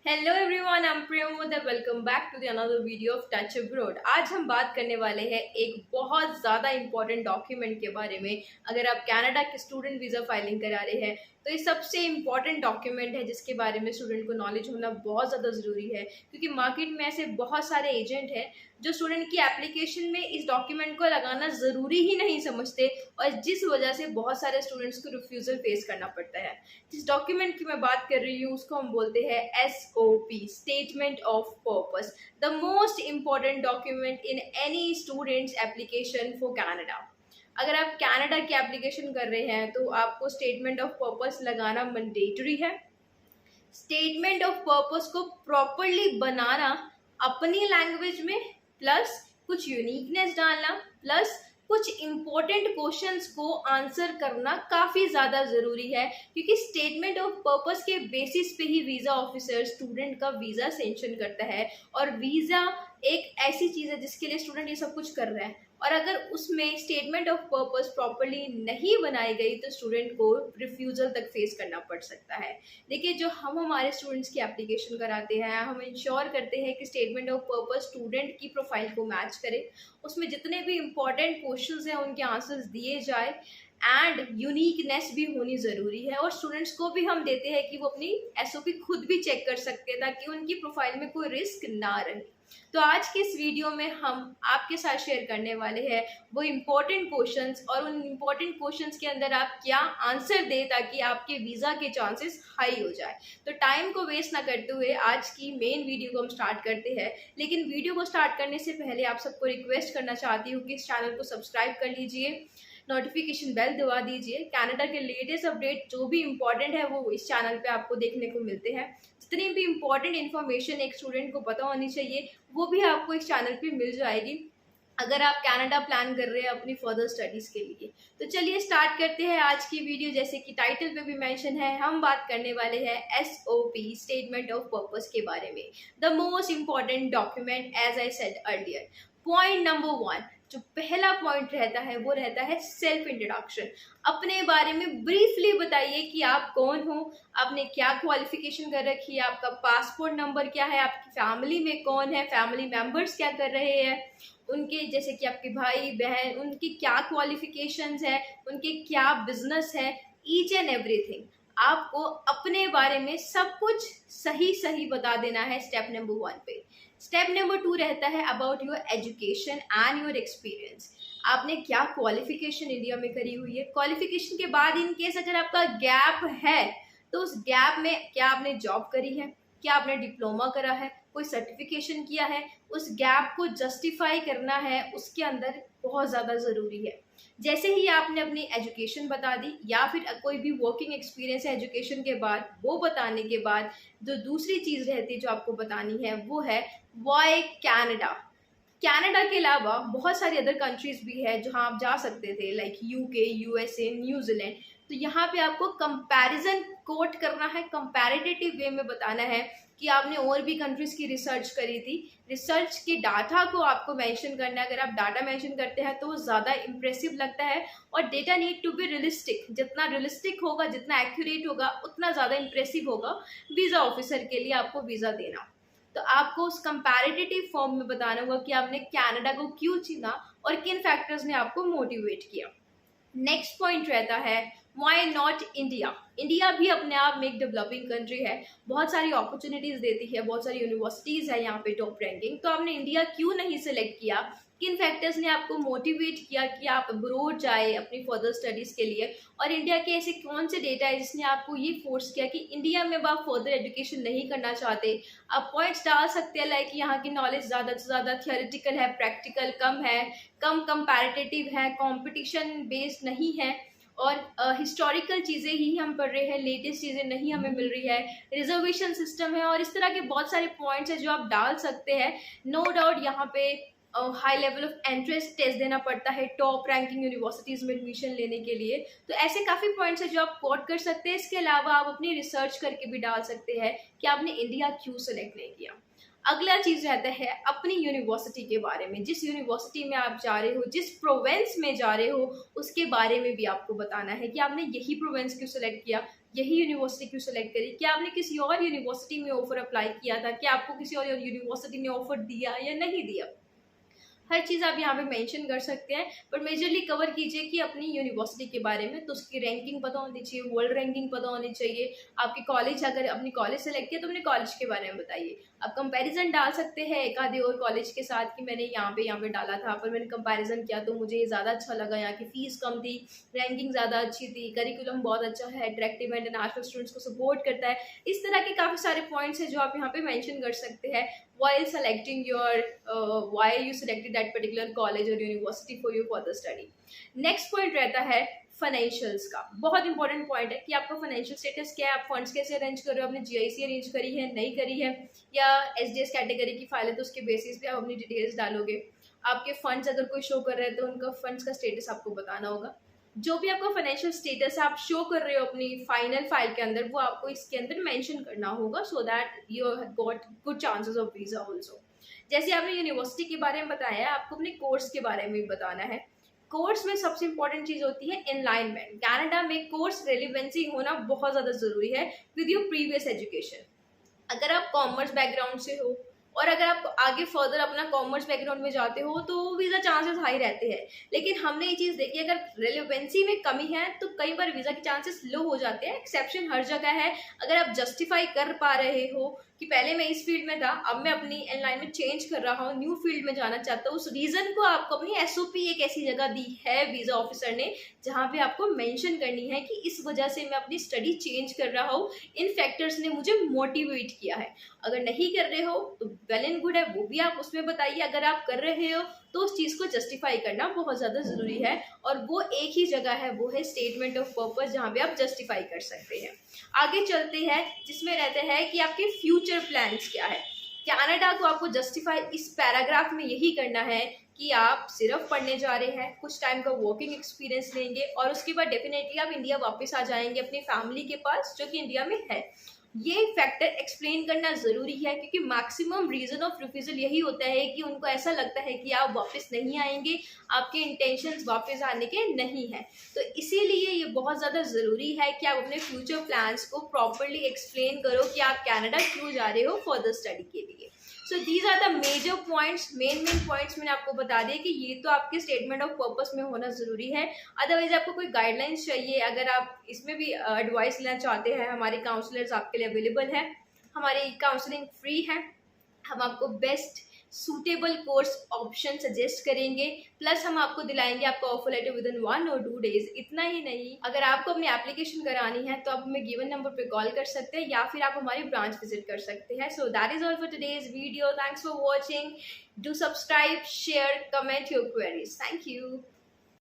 Hello everyone, I am Priyamoda. Welcome back to the another video of touch abroad. आज हम बात करने वाले हैं एक बहुत ज़्यादा इंपॉर्टेंट डॉक्यूमेंट के बारे में। अगर आप कनाडा के स्टूडेंट वीज़ा फाइलिंग करा रहे हैं तो ये सबसे इम्पॉर्टेंट डॉक्यूमेंट है जिसके बारे में स्टूडेंट को नॉलेज होना बहुत ज़्यादा ज़रूरी है, क्योंकि मार्केट में ऐसे बहुत सारे एजेंट हैं जो स्टूडेंट की एप्लीकेशन में इस डॉक्यूमेंट को लगाना ज़रूरी ही नहीं समझते, और जिस वजह से बहुत सारे स्टूडेंट्स को रिफ्यूज़ल फेस करना पड़ता है। जिस डॉक्यूमेंट की मैं बात कर रही हूँ उसको हम बोलते हैं SOP, statement of purpose, the most important document in any students application for Canada. अगर आप कनाडा की एप्लीकेशन कर रहे हैं तो आपको स्टेटमेंट ऑफ पर्पस लगाना मैंडेटरी है। स्टेटमेंट ऑफ पर्पस को प्रॉपरली बनाना अपनी लैंग्वेज में, प्लस कुछ यूनिकनेस डालना, प्लस कुछ इम्पोर्टेंट क्वेश्चंस को आंसर करना काफ़ी ज़्यादा ज़रूरी है, क्योंकि स्टेटमेंट ऑफ पर्पस के बेसिस पे ही वीज़ा ऑफिसर स्टूडेंट का वीज़ा सेंक्शन करता है। और वीज़ा एक ऐसी चीज़ है जिसके लिए स्टूडेंट ये सब कुछ कर रहा है, और अगर उसमें स्टेटमेंट ऑफ पर्पस प्रॉपरली नहीं बनाई गई तो स्टूडेंट को रिफ्यूज़ल तक फेस करना पड़ सकता है। देखिए, जो हम हमारे स्टूडेंट्स की एप्लीकेशन कराते हैं, हम इंश्योर करते हैं कि स्टेटमेंट ऑफ पर्पस स्टूडेंट की प्रोफाइल को मैच करे, उसमें जितने भी इम्पॉर्टेंट क्वेश्चंस हैं उनके आंसर्स दिए जाए, एंड यूनिकनेस भी होनी ज़रूरी है। और स्टूडेंट्स को भी हम देते हैं कि वो अपनी SOP खुद भी चेक कर सकते हैं ताकि उनकी प्रोफाइल में कोई रिस्क ना रहे। तो आज के इस वीडियो में हम आपके साथ शेयर करने वाले हैं वो इम्पोर्टेंट क्वेश्चंस, और उन इम्पोर्टेंट क्वेश्चंस के अंदर आप क्या आंसर दें ताकि आपके वीज़ा के चांसेस हाई हो जाए। तो टाइम को वेस्ट ना करते हुए आज की मेन वीडियो को हम स्टार्ट करते हैं। लेकिन वीडियो को स्टार्ट करने से पहले आप सबको रिक्वेस्ट करना चाहती हूँ कि इस चैनल को सब्सक्राइब कर लीजिए, नोटिफिकेशन बेल दबा दीजिए। कनाडा के लेटेस्ट अपडेट जो भी इम्पोर्टेंट है वो इस चैनल पे आपको देखने को मिलते हैं। जितनी भी इम्पोर्टेंट इन्फॉर्मेशन एक स्टूडेंट को पता होनी चाहिए वो भी आपको इस चैनल पे मिल जाएगी, अगर आप कनाडा प्लान कर रहे हैं अपनी फर्दर स्टडीज़ के लिए। तो चलिए स्टार्ट करते हैं आज की वीडियो। जैसे कि टाइटल पे भी मेंशन है, हम बात करने वाले हैं SOP, स्टेटमेंट ऑफ पर्पस के बारे में, the most important document as I said earlier. Point number 1, जो पहला पॉइंट रहता है वो रहता है सेल्फ इंट्रोडक्शन। अपने बारे में ब्रीफली बताइए कि आप कौन हो, आपने क्या क्वालिफिकेशन कर रखी है, आपका पासपोर्ट नंबर क्या है, आपकी फैमिली में कौन है, फैमिली मेंबर्स क्या कर रहे हैं, उनके जैसे कि आपके भाई बहन, उनकी क्या क्वालिफिकेशंस है, उनके क्या बिजनेस है, ईच एंड एवरीथिंग आपको अपने बारे में सब कुछ सही सही बता देना है स्टेप नंबर 1 पे। स्टेप नंबर 2 रहता है about your education and your experience. आपने क्या क्वालिफिकेशन इंडिया में करी हुई है, क्वालिफिकेशन के बाद इन केस अगर आपका गैप है तो उस गैप में क्या आपने जॉब करी है, क्या आपने डिप्लोमा करा है, कोई सर्टिफिकेशन किया है, उस गैप को जस्टिफाई करना है उसके अंदर बहुत ज़्यादा ज़रूरी है। जैसे ही आपने अपनी एजुकेशन बता दी या फिर कोई भी वर्किंग एक्सपीरियंस है एजुकेशन के बाद, वो बताने के बाद जो दूसरी चीज़ रहती है जो आपको बतानी है वो है वाई कनाडा। कनाडा के अलावा बहुत सारी अदर कंट्रीज भी है जहां आप जा सकते थे, लाइक UK, USA, न्यूजीलैंड। तो यहाँ पे आपको कंपैरिजन कोट करना है, कंपैरेटिव वे में बताना है कि आपने और भी कंट्रीज की रिसर्च करी थी। रिसर्च के डाटा को आपको मेंशन करना है। अगर आप डाटा मेंशन करते हैं तो वो ज़्यादा इंप्रेसिव लगता है, और data need to be realistic. जितना रियलिस्टिक होगा, जितना एक्यूरेट होगा, उतना ज़्यादा इंप्रेसिव होगा वीज़ा ऑफिसर के लिए आपको वीज़ा देना। तो आपको उस कंपैरेटिव फॉर्म में बताना होगा कि आपने कनाडा को क्यों चुना और किन फैक्टर्स ने आपको मोटिवेट किया। नेक्स्ट पॉइंट रहता है वाई नॉट इंडिया। इंडिया भी अपने आप में एक डेवलपिंग कंट्री है, बहुत सारी अपॉर्चुनिटीज़ देती है, बहुत सारी यूनिवर्सिटीज़ है यहाँ पे टॉप रैंकिंग। तो आपने इंडिया क्यों नहीं सिलेक्ट किया, किन फैक्टर्स ने आपको मोटिवेट किया कि आप अब्रोड जाए अपनी फर्दर स्टडीज़ के लिए, और इंडिया के ऐसे कौन से डेटा है जिसने आपको ये फोर्स किया कि इंडिया में अब आप फर्दर एजुकेशन नहीं करना चाहते। आप पॉइंट्स डाल सकते हैं लाइक यहाँ की नॉलेज ज़्यादा से ज़्यादा थियोरेटिकल है, प्रैक्टिकल कम है, कम कंपैरेटिव है, कंपटीशन बेस्ड नहीं है, और हिस्टोरिकल चीज़ें ही हम पढ़ रहे हैं, लेटेस्ट चीज़ें नहीं हमें मिल रही है, रिजर्वेशन सिस्टम है, और इस तरह के बहुत सारे पॉइंट्स हैं जो आप डाल सकते हैं। नो डाउट यहाँ पे high level of entrance test देना पड़ता है टॉप रैंकिंग यूनिवर्सिटीज़ में एडमिशन लेने के लिए। तो ऐसे काफ़ी पॉइंट्स हैं जो आप कोट कर सकते हैं। इसके अलावा आप अपनी रिसर्च करके भी डाल सकते हैं कि आपने इंडिया क्यों सेलेक्ट नहीं किया। अगला चीज़ रहता है अपनी यूनिवर्सिटी के बारे में। जिस यूनिवर्सिटी में आप जा रहे हो, जिस प्रोवेंस में जा रहे हो, उसके बारे में भी आपको बताना है कि आपने यही प्रोवेंस क्यों सेलेक्ट किया, यही यूनिवर्सिटी क्यों सेलेक्ट करी, क्या आपने किसी और यूनिवर्सिटी में ऑफर अप्लाई किया था, क्या आपको किसी और यूनिवर्सिटी ने ऑफर दिया या नहीं दिया। हर चीज़ आप यहाँ पे मेंशन कर सकते हैं, पर मेजरली कवर कीजिए कि अपनी यूनिवर्सिटी के बारे में, तो उसकी रैंकिंग पता होनी चाहिए, वर्ल्ड रैंकिंग पता होनी चाहिए। आपके कॉलेज, अगर अपनी कॉलेज सेलेक्ट किया तो अपने कॉलेज के बारे में बताइए। आप कंपैरिजन डाल सकते हैं एक आधे और कॉलेज के साथ कि मैंने यहाँ पे डाला था, पर मैंने कंपैरिजन किया तो मुझे ज़्यादा अच्छा लगा, यहाँ की फीस कम थी, रैंकिंग ज़्यादा अच्छी थी, करिकुलम बहुत अच्छा है, अट्रैक्टिव है, इंटरनेशनल स्टूडेंट्स को सपोर्ट करता है। इस तरह के काफ़ी सारे पॉइंट्स हैं जो आप यहाँ पे मेंशन कर सकते हैं while selecting your why you selected that particular college or university for your further study. Next point रहता है फाइनेंशियल्स का। बहुत इंपॉर्टेंट पॉइंट है कि आपका फाइनेंशियल स्टेटस क्या है, आप फंड्स कैसे अरेंज कर रहे हो, आपने जीआईसी अरेंज करी है, नहीं करी है, या एसडीएस कैटेगरी की फाइल है तो उसके बेसिस पे आप अपनी डिटेल्स डालोगे। आपके फंड्स अगर कोई शो कर रहे हैं तो उनका फंड्स का स्टेटस आपको बताना होगा। जो भी आपका फाइनेंशियल स्टेटस है आप शो कर रहे हो अपनी फाइनल फाइल के अंदर, वो आपको इसके अंदर मेंशन करना होगा, so that you got good chances of visa also. जैसे आपने यूनिवर्सिटी के बारे में बताया, आपको अपने कोर्स के बारे में भी बताना है। कोर्स में सबसे इंपॉर्टेंट चीज होती है एनलाइनमेंट। कनाडा में कोर्स रेलिवेंसी होना बहुत ज्यादा जरूरी है विद योर प्रीवियस एजुकेशन। अगर आप कॉमर्स बैकग्राउंड से हो और अगर आप आगे फर्दर अपना कॉमर्स बैकग्राउंड में जाते हो तो वीज़ा चांसेस हाई रहते हैं, लेकिन हमने ये चीज़ देखी अगर रेलेवेंसी में कमी है तो कई बार वीज़ा के चांसेस लो हो जाते हैं। एक्सेप्शन हर जगह है। अगर आप जस्टिफाई कर पा रहे हो कि पहले मैं इस फील्ड में था, अब मैं अपनी एलाइनमेंट चेंज कर रहा हूँ, न्यू फील्ड में जाना चाहता हूँ, उस रीज़न को आपको अपनी एसओपी एक ऐसी जगह दी है वीज़ा ऑफिसर ने जहाँ पे आपको मेंशन करनी है कि इस वजह से मैं अपनी स्टडी चेंज कर रहा हूँ, इन फैक्टर्स ने मुझे मोटिवेट किया है। अगर नहीं कर रहे हो तो वेल एंड गुड है, वो भी आप उसमें बताइए। अगर आप कर रहे हो तो उस चीज़ को जस्टिफाई करना बहुत ज़्यादा ज़रूरी है, और वो एक ही जगह है, वो है स्टेटमेंट ऑफ पर्पस, जहाँ पे आप जस्टिफाई कर सकते हैं। आगे चलते हैं जिसमें रहते हैं कि आपके फ्यूचर प्लान्स क्या है। कनाडा को आपको जस्टिफाई इस पैराग्राफ में यही करना है कि आप सिर्फ पढ़ने जा रहे हैं, कुछ टाइम का वर्किंग एक्सपीरियंस लेंगे और उसके बाद डेफिनेटली आप इंडिया वापस आ जाएंगे अपनी फैमिली के पास जो कि इंडिया में है। ये फैक्टर एक्सप्लेन करना ज़रूरी है क्योंकि मैक्सिमम रीज़न ऑफ रिफ्यूज़ल यही होता है कि उनको ऐसा लगता है कि आप वापस नहीं आएंगे, आपके इंटेंशंस वापस आने के नहीं हैं। तो इसीलिए ये बहुत ज़्यादा ज़रूरी है कि आप अपने फ्यूचर प्लान्स को प्रॉपरली एक्सप्लेन करो कि आप कनाडा क्यों जा रहे हो फर्दर स्टडी के लिए। So these are the major points, main points मैंने आपको बता दिया कि ये तो आपके स्टेटमेंट ऑफ पर्पस में होना ज़रूरी है। अदरवाइज आपको कोई गाइडलाइंस चाहिए, अगर आप इसमें भी एडवाइस लेना चाहते हैं, हमारे काउंसलर्स आपके लिए अवेलेबल हैं। हमारी काउंसलिंग फ्री है, हम आपको best suitable course option suggest करेंगे, प्लस हम आपको दिलाएंगे आपका ऑफर लेटर विद इन 1 और 2 डेज। इतना ही नहीं, अगर आपको अपनी एप्लीकेशन करानी है तो आप हमें गिवन नंबर पे कॉल कर सकते हैं या फिर आप हमारी ब्रांच विजिट कर सकते हैं। So that is all for today's video. Thanks for watching. Do subscribe, share, comment your queries. Thank you.